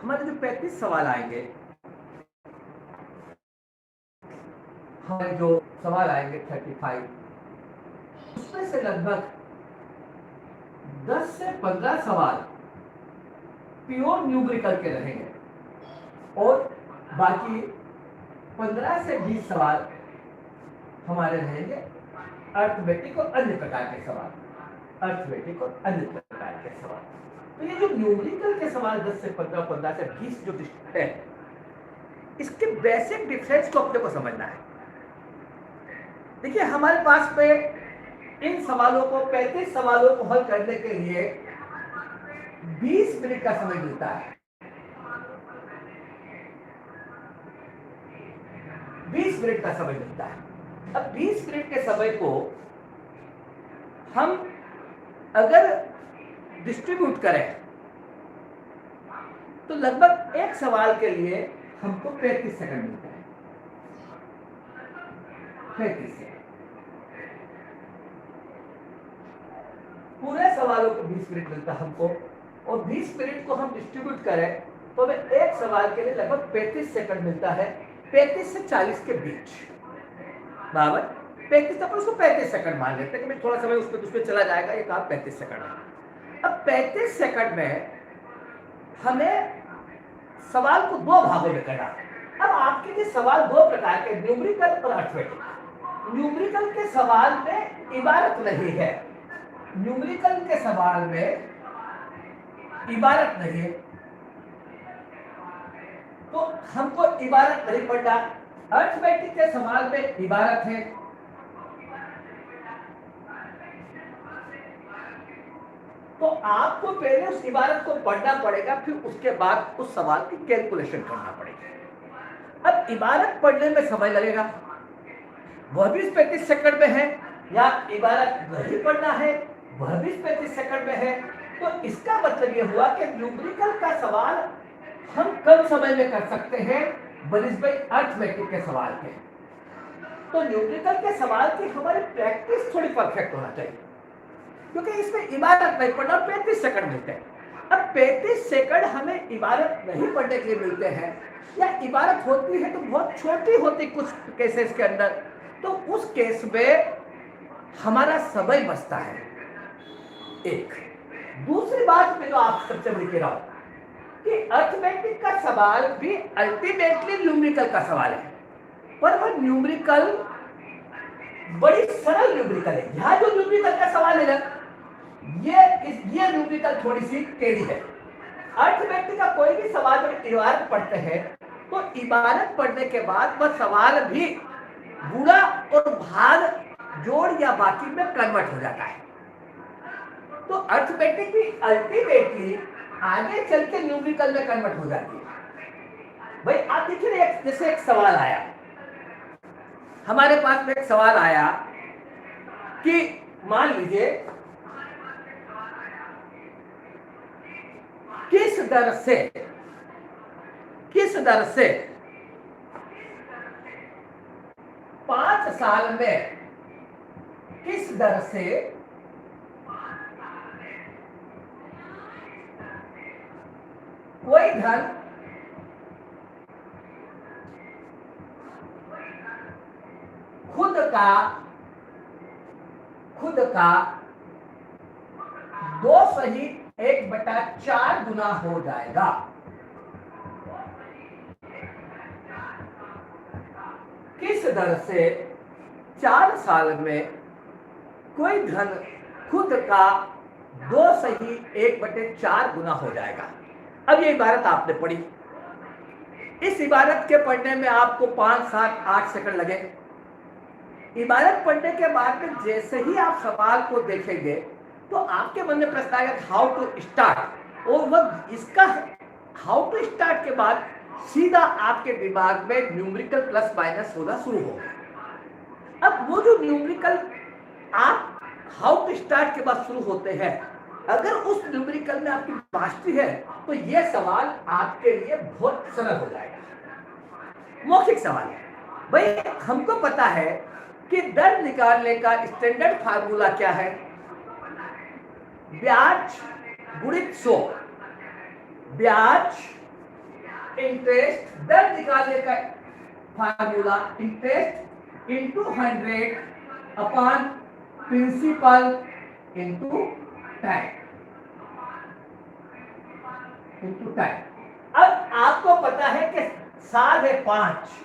हमारे जो 35 सवाल आएंगे, हमारे जो सवाल आएंगे 35, उसमें से लगभग 10 से 15 सवाल प्योर न्यूमेरिकल के रहेंगे और बाकी 15 से 20 सवाल हमारे रहेंगे अर्थमेटिक और अन्य प्रकार के सवाल, अर्थमेटिक और अन्य प्रकार के सवाल। तो ये जो न्यूमेरिकल के सवाल 10 से 15, 15 से 20 जो है, इसके बेसिक डिफरेंस को अपने को समझना है। देखिए हमारे पास में इन सवालों को 35 सवालों को हल करने के लिए 20 मिनट का समय मिलता है। 20 मिनट का समय मिलता है। अब 20 मिनट के समय को हम अगर डिस्ट्रीब्यूट करें तो लगभग एक सवाल के लिए हमको 35 सेकंड मिलता है। 35 सेकंड। पूरे सवालों को 20 मिनट मिलता है हमको, और 20 मिनट को हम डिस्ट्रीब्यूट करें तो हमें एक सवाल के लिए लगभग 35 सेकंड मिलता है। 35 से 40 के बीच, बराबर 35, तो उसको 35 सेकंड मान लेते हैं कि थोड़ा समय उसमें चला जाएगा। ये कहा 35 सेकंड है। अब 35 सेकंड में हमें सवाल को दो भागों में करना है। अब आपके लिए सवाल दो प्रकार के, न्यूमेरिकल और अर्थमेटिक। न्यूमेरिकल के सवाल में इबारत नहीं है, न्यूमेरिकल के सवाल में इबारत नहीं है, तो हमको इबारत नहीं पढ़ना। अर्थमेटिक के सवाल में इबारत है, तो आपको पहले उस इबारत को पढ़ना पड़ेगा, फिर उसके बाद उस सवाल की कैलकुलेशन करना पड़ेगा। अब इबारत पढ़ने में समय लगेगा, वह भी 35 सेकंड में है, या इबारत नहीं पढ़ना है वह भी 35 सेकंड में है। तो इसका मतलब यह हुआ कि न्यूमेरिकल का सवाल हम कम समय में कर सकते हैं बनिस्बत अर्थमेटिक के सवाल के। तो न्यूमेरिकल के सवाल की हमारी प्रैक्टिस थोड़ी परफेक्ट होना चाहिए, क्योंकि इसमें इबारत नहीं पढ़ना, 35 सेकंड मिलते हैं। अब 35 सेकंड हमें इबारत नहीं पढ़ने के लिए मिलते हैं, या इबारत होती है तो बहुत छोटी होती कुछ केसेस के अंदर, तो उस केस में हमारा समय बचता है। एक दूसरी बात में जो आप सबसे लिख रहा हूं कि अर्थमेटिक का सवाल भी अल्टीमेटली न्यूमेरिकल का सवाल है, पर वह न्यूमेरिकल बड़ी सरल न्यूमेरिकल है। यहां जो न्यूमेरिकल का सवाल है ना, ये न्यूमेरिकल थोड़ी सी टेढ़ी है। अर्थमेटिक का कोई भी सवाल जब इबारत पढ़ते हैं तो इबारत पढ़ने के बाद वह सवाल भी गुणा और भाग जोड़ या बाकी में कन्वर्ट हो जाता है। तो अर्थमेटिक भी अल्टीमेटली आगे चल के न्यूमेरिकल में कन्वर्ट हो जाती है। भाई आप देखिए, जैसे एक सवाल आया हमारे पास में, एक सवाल आया कि मान लीजिए किस दर से 5 साल में किस दर से कोई धन खुद का 2/1/4 गुना हो जाएगा। किस दर से 4 साल में कोई धन खुद का 2/1/4 गुना हो जाएगा। अब ये इबारत आपने पढ़ी, इस इबारत के पढ़ने में आपको 5, 7, 8 सेकंड लगे। इबारत पढ़ने के बाद में जैसे ही आप सवाल को देखेंगे तो आपके मन में प्रश्न आएगा हाउ टू स्टार्ट, और वह इसका हाउ टू स्टार्ट के बाद सीधा आपके दिमाग में न्यूमेरिकल प्लस माइनस होना शुरू होगा। अब वो जो न्यूमेरिकल आप हाउ टू स्टार्ट के बाद शुरू होते हैं, अगर उस न्यूमेरिकल में आपकी मास्टरी है तो यह सवाल आपके लिए बहुत सरल हो जाएगा। मौखिक सवाल है भाई, हमको पता है कि दर निकालने का स्टैंडर्ड फार्मूला क्या है, ब्याज गुणित 100, ब्याज इंटरेस्ट दर निकालने का formula interest into 100 upon principal into time. अब आपको पता है कि 7 है 5।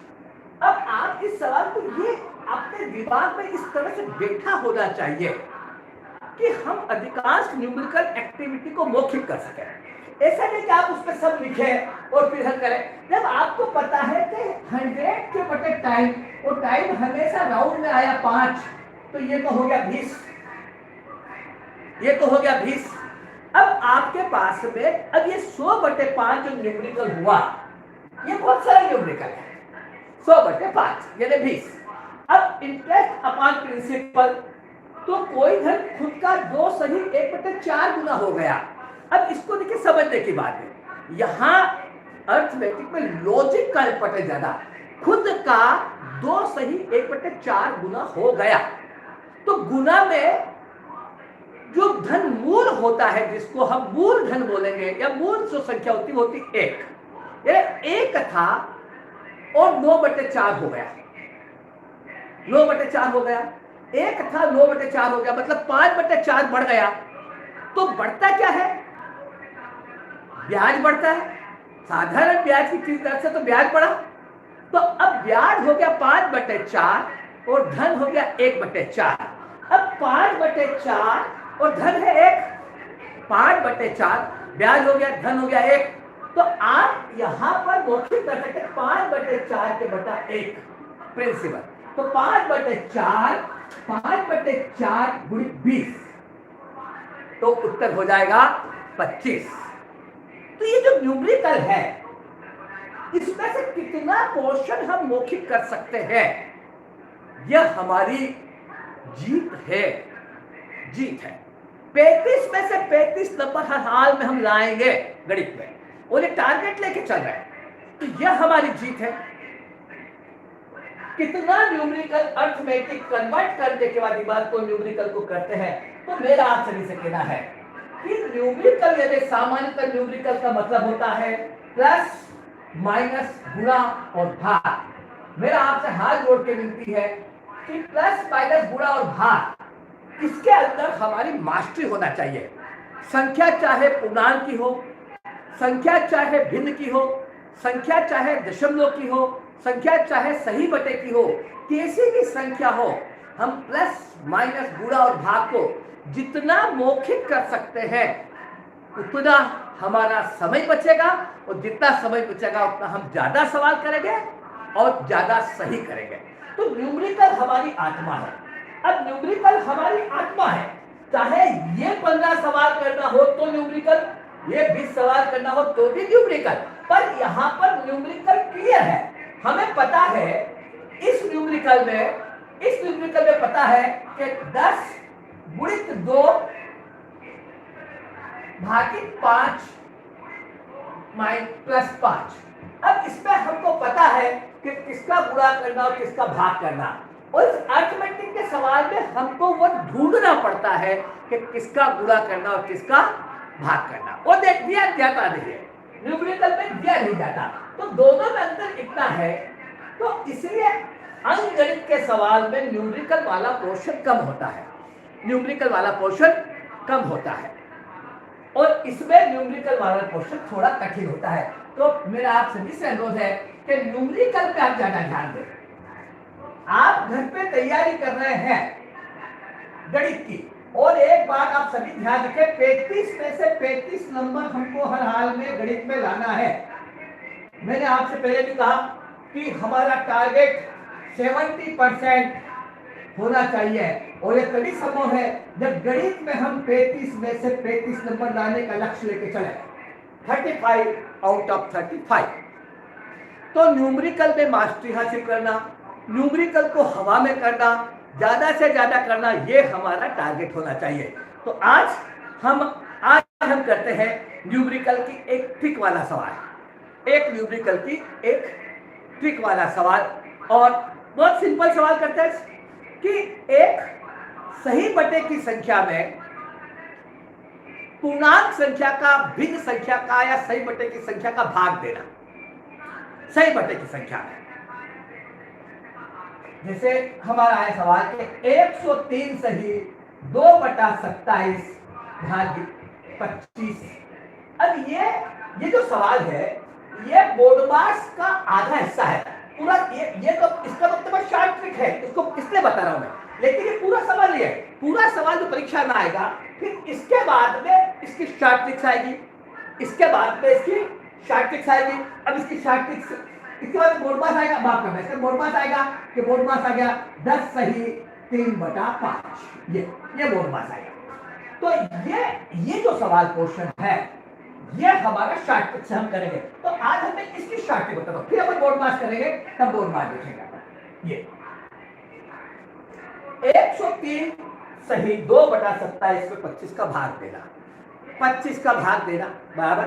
अब आप इस सवाल को ये अपने दिमाग में इस तरह से बैठा होना चाहिए कि हम अधिकांश न्यूमेरिकल एक्टिविटी को मौखिक कर सकें। ऐसा नहीं कि आप उस पर सब लिखें और फिर हल करें। जब आपको पता है कि 100 के बटे टाइम, और टाइम हमेशा राउंड में आया 5, तो ये तो हो गया 20, ये तो हो गया 20। अब आपके पास में अब ये 100 बटे 5 जो न्यूमेरिकल हुआ, ये बहुत सारा न्यूमेरिकल है। 100 बटे 5 यानी 20। अब इंटरेस्ट अपॉन प्रिंसिपल, तो कोई धन खुद का 2 सही 1 बटे 4 गुना हो गया। अब इसको देखिए समझने की बात है, यहाँ अर्थमेटिक में लॉजिक का इम्पोर्टेंस ज्यादा। खुद का 2 सही 1 बटे 4 गुना हो गया, तो गुना में जो धन मूल होता है, जिसको हम मूल धन बोलेंगे या मूल जो संख्या होती 1, ये 1 था और 9 बटे 4 हो गया। 9 बटे 4 हो गया, 1 था 9 बटे 4 हो गया, मतलब 5 बटे 4 बढ़ गया। तो बढ़ता क्या है? ब्याज बढ़ता है। साधारण ब्याज की दर से तो ब्याज बढ़ा, तो अब ब्याज हो गया 5 बटे 4 और धन हो गया 1 बटे 4। अब 5 बटे 4 और धन है 1, 5 बटे 4 ब्याज हो गया, धन हो गया 1। तो आप यहां पर मौखिक कर सकते 5 बटे 4 के बटा 1 प्रिंसिपल। तो 5 बटे 4 गुणित 20, तो उत्तर हो जाएगा 25। तो ये जो न्यूमेरिकल है, इसमें से कितना पोर्शन हम मौखिक कर सकते हैं, यह हमारी जीत है। 35 में से 35 नंबर हर हाल में हम लाएंगे गणित में, और ये टारगेट लेके चल रहे हैं, तो यह हमारी जीत है। कितना न्यूमेरिकल अर्थमेटिक कन्वर्ट करने के बाद बात को न्यूमेरिकल को करते हैं, तो मेरा आप सभी से कहना है कि न्यूमेरिकल यानी सामान्यतः न्यूमेरिकल का मतलब होता है प्लस माइनस गुणा और भाग। मेरा आपसे हाथ जोड़ के विनती है कि प्लस माइनस गुणा और भाग, इसके अंदर हमारी मास्टरी होना चाहिए। संख्या चाहे पूर्णांक की हो, संख्या चाहे भिन्न की हो, संख्या चाहे दशमलव की हो, संख्या चाहे सही बटे की हो, कैसी भी संख्या हो, हम प्लस माइनस गुणा और भाग को जितना मौखिक कर सकते हैं उतना हमारा समय बचेगा, और जितना समय बचेगा उतना हम ज्यादा सवाल करेंगे और ज्यादा सही करेंगे। तो न्यूमेरिकल हमारी आत्मा है। अब न्यूमेरिकल हमारी आत्मा है, चाहे ये 15 सवाल करना हो तो न्यूमेरिकल, ये 20 सवाल करना हो तो भी न्यूमेरिकल। पर यहाँ पर न्यूमेरिकल क्लियर है, हमें पता है इस न्यूमेरिकल में पता है कि 10 गुणित 2 भागित 5 प्लस 5। अब इसमें हमको पता है कि किसका गुणा करना और किसका भाग करना, और इस अर्थमेटिक के सवाल में हमको वो ढूंढना पड़ता है कि किसका गुणा करना और किसका भाग करना। वो दिया जाता नहीं है, न्यूमेरिकल में दिया नहीं जाता, तो दोनों में अंतर इतना है। तो इसलिए अंकगणित के सवाल में न्यूमेरिकल वाला पोर्शन कम होता है, न्यूमेरिकल वाला पोर्शन कम होता है, और इसमें न्यूमेरिकल वाला पोर्शन थोड़ा कठिन होता है। तो मेरा आप सभी से अनुरोध है कि न्यूमेरिकल पे आप ज्यादा ध्यान दें। आप घर पे तैयारी कर रहे हैं गणित की, और एक बात आप सभी ध्यान रखें, 35 में से 35 नंबर हमको हर हाल में गणित में लाना है। मैंने आपसे पहले भी कहा कि हमारा टारगेट 70% होना चाहिए, और ये तभी संभव है जब गणित में हम 35 में से 35 नंबर लाने का लक्ष्य लेके चले, 35 आउट ऑफ 35। तो न्यूमेरिकल में मास्टरी हासिल करना, न्यूमेरिकल को हवा में करना, ज्यादा से ज्यादा करना, ये हमारा टारगेट होना चाहिए। तो आज हम करते हैं न्यूमेरिकल की एक ट्रिक वाला सवाल, एक न्यूमेरिकल की एक ट्रिक वाला सवाल। और बहुत सिंपल सवाल करते हैं कि एक सही बटे की संख्या में पूर्णांक संख्या का भिन्न संख्या का या सही बटे की संख्या का भाग देना। सही बटे की संख्या में। जैसे हमारा है सवाल के 103 सही 2/27 भाग 25। अब ये जो सवाल है ये बोर्ड मार्क्स का आधा हिस्सा है पूरा। ये तो इसका मतलब शॉर्ट ट्रिक है, इसको इसलिए बता रहा हूं मैं, लेकिन ये पूरा सवाल नहीं है। पूरा सवाल जो परीक्षा में आएगा फिर इसके बाद में इसकी शॉर्ट ट्रिक्स आएगी, इसके बाद में इसकी शॉर्ट ट्रिक्स आएगी। अब इसकी शॉर्ट ट्रिक्स इसके बाद बोर्ड मार्क्स आएगा, माफ करना, इसका बोर्ड मार्क्स आएगा कि बोर्ड मार्क्स आ गया 10 सही 3/5। ये बोर्ड मार्क्स आएगा। तो ये जो सवाल क्वेश्चन है ये हमारा शॉर्ट ट्रिक से हम करेंगे। तो आज हमें इसकी शॉर्ट ट्रिक बता दो, फिर अपन बोर्ड मार्क्स करेंगे, तब बोर्ड मार्क्स देखेंगे। ये 103 सही 2/27 में 25 का भाग देना, 25 का भाग देना बराबर।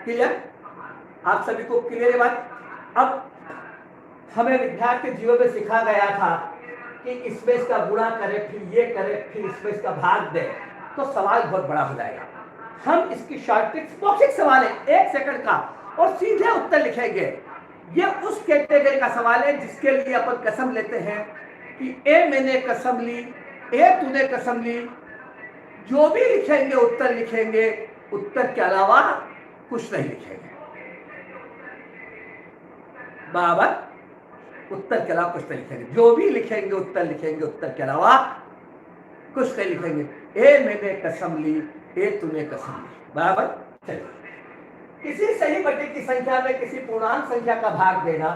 क्लियर? आप सभी को क्लियर है बात? अब हमें विद्यार्थी जीवन में सिखा गया था कि इसमें इसका गुणा करे, फिर ये करे, फिर इसमें इसका भाग दे, तो सवाल बहुत बड़ा हो जाएगा। हम इसकी शॉर्ट ट्रिक्स, बॉक्सिक सवाल है 1 सेकंड का और सीधे उत्तर लिखेंगे। ये उस कैटेगरी का सवाल है जिसके लिए अपन कसम लेते हैं कि ए मैंने कसम ली, ए तूने कसम ली, जो भी लिखेंगे उत्तर लिखेंगे, उत्तर के अलावा कुछ नहीं लिखेंगे बराबर। उत्तर के अलावा कुछ नहीं लिखेंगे, जो भी लिखेंगे उत्तर लिखेंगे, उत्तर के अलावा कुछ नहीं लिखेंगे। ए मैंने कसम ली, ए तूने कसम ली बराबर। चलिए, किसी सही बटे की संख्या में किसी पूर्णांक संख्या का भाग देना,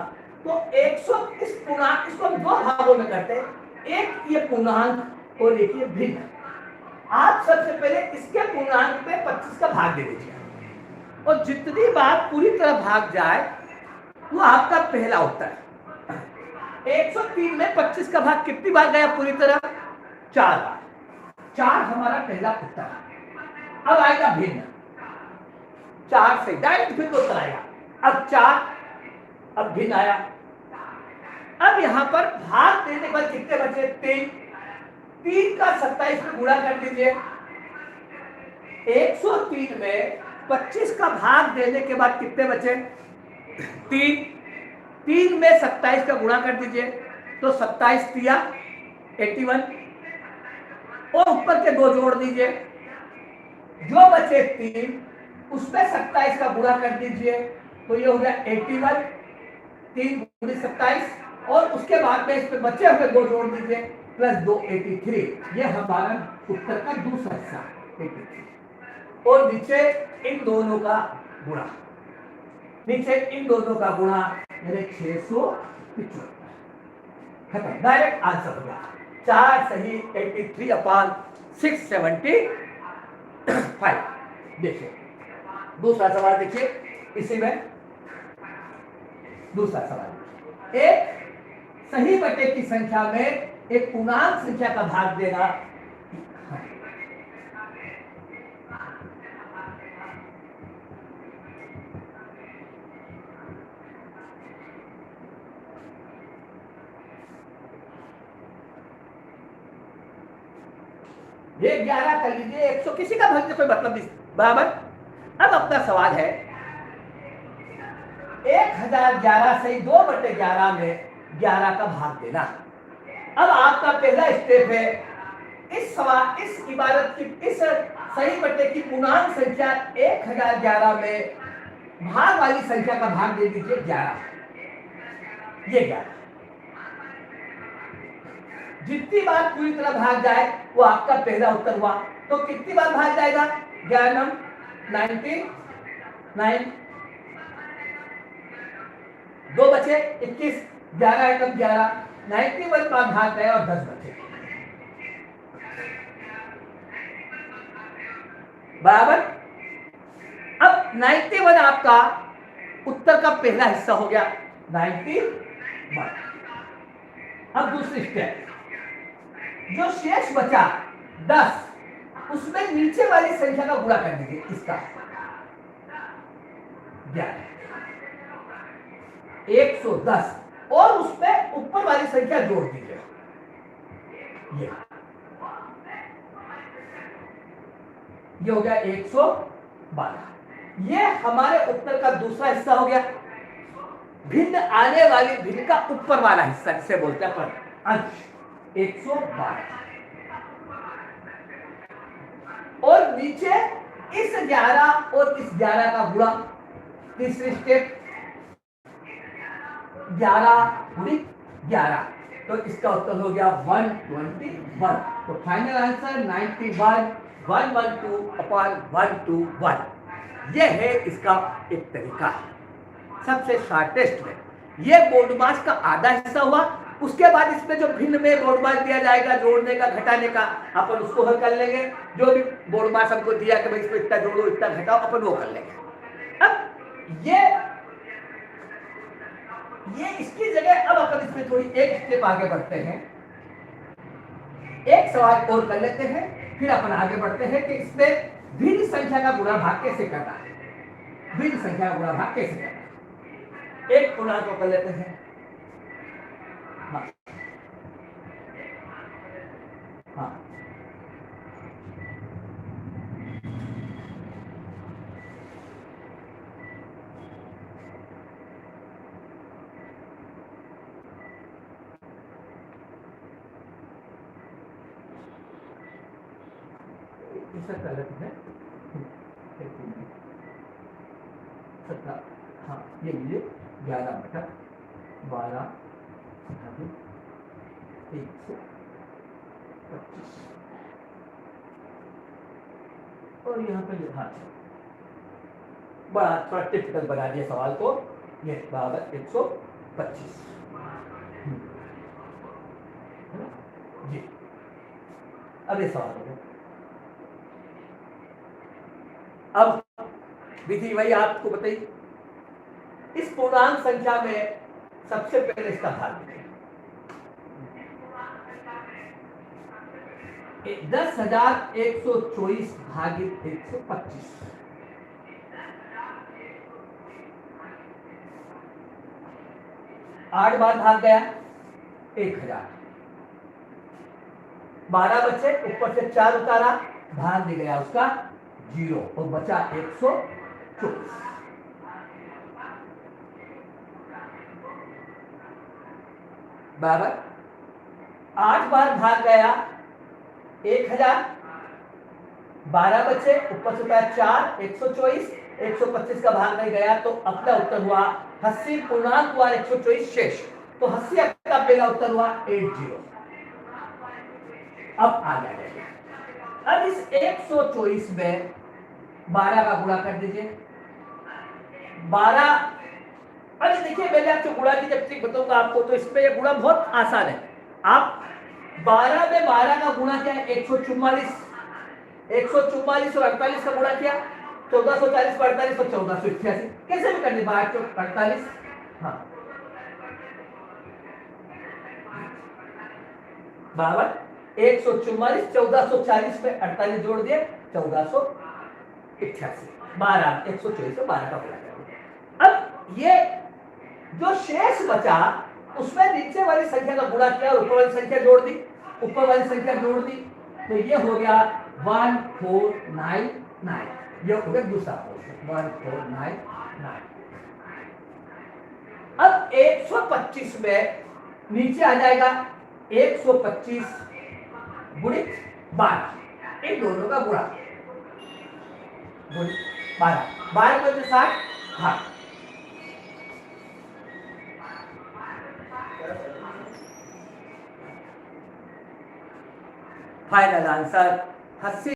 तो 100 इस पूर्णांक, इसको हम 2 भागों में करते हैं, एक ये पूर्णांक और एक ये भिन्न। आप सबसे पहले इसके पूर्णांक पे 25 का भाग दे दीजिए और जितनी बार पूरी तरह भाग जाए वो आपका पहला उत्तर है। 103 में 25 का भाग कितनी बार गया पूरी तरह? 4 बार। 4 हमारा पहला उत्तर है। अब आएगा भिन्न, 4 से डायरेक्ट भिन्न उत्तर आएगा। अब 4, अब भिन्न आया। अब यहां पर भाग देने पर कितने बचे? 3। 3 का 27 में गुणा कर दीजिए। 103 में 25 का भाग देने के बाद कितने बचे? 3। 3 में 27 का गुणा कर दीजिए, तो 27 दिया 81 और ऊपर के 2 जोड़ दीजिए, जो बचे 3 उसमें 27 का गुणा कर दीजिए, तो ये हो गया 81। 3 गुणे 27 और उसके बाद में इस पे बचे हुए 2 जोड़ दीजिए, प्लस 2 83। ये हमारा उत्तर का दूसरा हिस्सा 83। और नीचे इन दोनों का गुणा, नीचे इन दोनों का गुणा मेरे 675। खत्म, डायरेक्ट आंसर हो गया। 4 सही 83/675। देखिए दूसरा सवाल, देखिए इसी में दूसरा सवाल, एक सही बटे की संख्या में एक पूर्णांक संख्या का भाग देना। ये 11 कर लीजिए, 100 किसी का भाग कोई मतलब नहीं बराबर। अब अपना सवाल है 1011 से 2/11 में 11 का भाग देना। अब आपका पहला स्टेप है इस सवाल, इस इबारत की, इस सही बटे की पूर्णांक संख्या 1011 में भाग वाली संख्या का भाग दे दीजिए 11। ये 11 जितनी बार पूरी तरह भाग जाए वो आपका पहला उत्तर हुआ। तो कितनी बार भाग जाएगा? 11 19 2 बचे 21, 11 एकम 11, 91 बार भाग गए और 10 बचे बराबर। अब 91 आपका उत्तर का पहला हिस्सा हो गया 91। अब दूसरी स्टेप, जो शेष बचा 10, उसमें नीचे वाली संख्या का गुणा कर दीजिए, इसका 110 और उसमें ऊपर वाली संख्या जोड़ दीजिए, ये हो गया 112। ये हमारे उत्तर का दूसरा हिस्सा हो गया। भिन्न आने वाली भिन्न का ऊपर वाला हिस्सा जिसे बोलते हैं अपन अंश 112, और नीचे इस 11 और इस 11 का गुणा, तीसरी स्टेप 11 गुणित 11, तो इसका उत्तर हो गया 121। तो फाइनल आंसर 91 112 अपॉन 121। यह है इसका एक तरीका, सबसे शॉर्टेस्ट में। यह बोर्ड मास का आधा हिस्सा हुआ। उसके बाद इसमें जो भिन्न में बोर्ड मास दिया जाएगा, जोड़ने का घटाने का, अपन उसको हल कर लेंगे। जो भी बोर्ड मास हमको दिया कि भाई इसमें इतना जोड़ो इतना घटाओ, अपन वो कर लेंगे। अब ये इसकी जगह अब अपन इसमें थोड़ी एक स्टेप आगे बढ़ते हैं, एक सवाल और कर लेते हैं, फिर अपन आगे बढ़ते हैं कि इसमें भिन्न संख्या का गुणा भाग कैसे करना है। भिन्न संख्या का गुणा भाग कैसे करना है, एक पूर्णांक को कर लेते हैं। हाँ हाँ इसे कर लेते हैं। हाँ ये लीजिए 11/12 125, और यहाँ पे हाँ बड़ा थोड़ा टिपिकल बना दिया सवाल को, ये बराबर 125 जी। अब ये सवाल हो गया। अब विधि वही आपको बताइए, इस पूर्णांक संख्या में सबसे पहले इसका भाग दें। 10,124 भागित 125, 8 बार भाग गया 1000, 12 बचे, ऊपर से 4 उतारा, भाग दे गया उसका 0 और बचा 124। बराबर 8 बार भाग गया 1000, 12 बचे, ऊपर से उतारा 4, 124, 125 का भाग नहीं गया, तो अपना उत्तर हुआ 80 पूर्णांक हुआ 124 शेष, तो 80 का पहला उत्तर हुआ 80। अब आ जाएगा, अब इस 124 में 12 का गुणा कर दीजिए। 12, अरे देखिए मैंने आपको गुणा की जब तक बताऊंगा आपको, तो इसमें ये गुणा बहुत आसान है। आप 12 में 12 का गुणा क्या है 144, 144 और 48 का गुणा किया 1440 पर 48 और 1488, कैसे भी करने 48, हाँ बराबर 144, 1440 पे 48 जोड़ दिए 1488, 12 124 से 12 का गुणा कर। अब ये जो शेष बचा उसमें नीचे वाली संख्या का गुणा किया और ऊपर वाली संख्या जोड़ दी, ऊपर वाली संख्या जोड़ दी, तो ये हो गया 1499, ये हो गया दूसरा पोर्शन 1499। अब 125 में नीचे आ जाएगा 125 गुणित 12, इन दोनों का गुणा गुणित 12 को 60, हाँ फाइनल आंसर 80।